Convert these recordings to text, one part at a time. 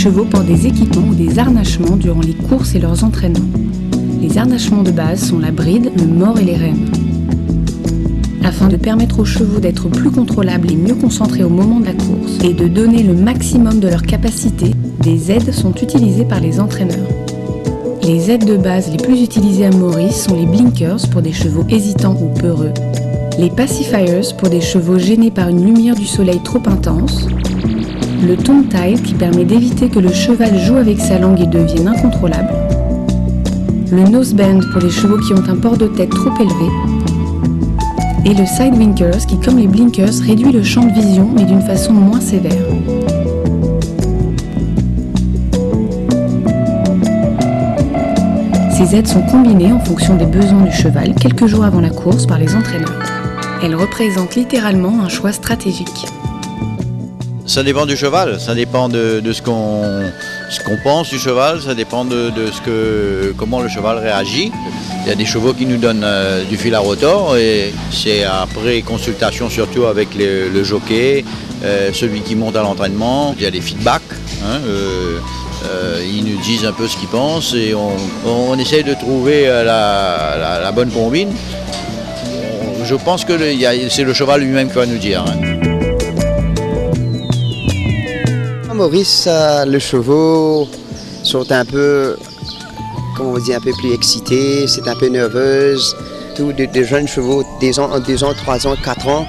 chevaux portent des équipements ou des harnachements durant les courses et leurs entraînements. Les harnachements de base sont la bride, le mors et les rênes. Afin de permettre aux chevaux d'être plus contrôlables et mieux concentrés au moment de la course et de donner le maximum de leur capacité, des aides sont utilisées par les entraîneurs. Les aides de base les plus utilisées à Maurice sont les blinkers pour des chevaux hésitants ou peureux, les pacifiers pour des chevaux gênés par une lumière du soleil trop intense, le tongue tie qui permet d'éviter que le cheval joue avec sa langue et devienne incontrôlable, le nose bend pour les chevaux qui ont un port de tête trop élevé, et le side winkers qui, comme les blinkers, réduit le champ de vision mais d'une façon moins sévère. Ces aides sont combinées en fonction des besoins du cheval quelques jours avant la course par les entraîneurs. Elles représentent littéralement un choix stratégique. Ça dépend du cheval, ça dépend de ce qu'on pense du cheval, ça dépend de comment le cheval réagit. Il y a des chevaux qui nous donnent du fil à retordre et c'est après consultation surtout avec le jockey, celui qui monte à l'entraînement. Il y a des feedbacks, ils nous disent un peu ce qu'ils pensent et on essaye de trouver la bonne combine. Je pense que c'est le cheval lui-même qui va nous dire. À Maurice, les chevaux sont un peu, comment on dit, un peu plus excités, c'est un peu nerveuse. Tous des jeunes chevaux, 2 ans, 3 ans, 4 ans,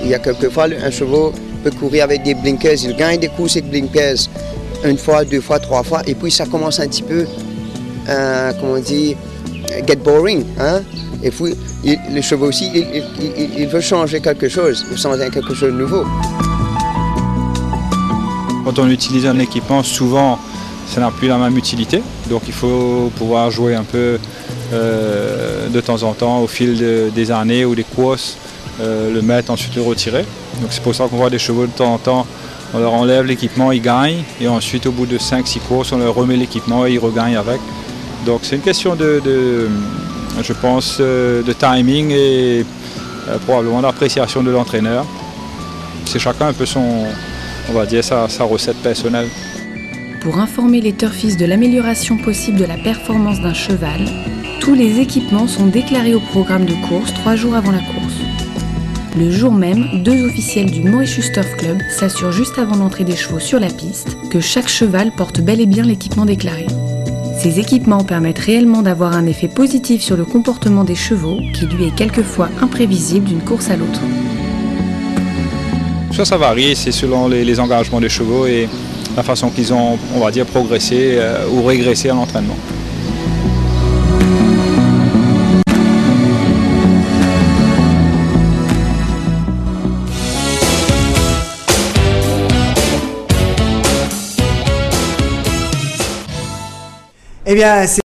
il y a quelquefois un cheval peut courir avec des blinkers, il gagne des coups avec blinkers 1 fois, 2 fois, 3 fois, et puis ça commence un petit peu, comment on dit, get boring. Et puis le cheval aussi, il veut changer quelque chose, il veut changer quelque chose de nouveau. Quand on utilise un équipement, souvent, ça n'a plus la même utilité. Donc il faut pouvoir jouer un peu de temps en temps au fil des années ou des courses, le mettre, ensuite le retirer. Donc c'est pour ça qu'on voit des chevaux de temps en temps, on leur enlève l'équipement, ils gagnent. Et ensuite, au bout de 5-6 courses, on leur remet l'équipement et ils regagnent avec. Donc c'est une question je pense, de timing et probablement d'appréciation de l'entraîneur. C'est chacun un peu on va dire, sa recette personnelle. Pour informer les turfistes de l'amélioration possible de la performance d'un cheval, tous les équipements sont déclarés au programme de course 3 jours avant la course. Le jour même, 2 officiels du Mauritius Turf Club s'assurent juste avant l'entrée des chevaux sur la piste que chaque cheval porte bel et bien l'équipement déclaré. Ces équipements permettent réellement d'avoir un effet positif sur le comportement des chevaux qui lui est quelquefois imprévisible d'une course à l'autre. Ça varie, c'est selon les engagements des chevaux et la façon qu'ils ont, on va dire, progressé ou régressé à l'entraînement. Eh bien,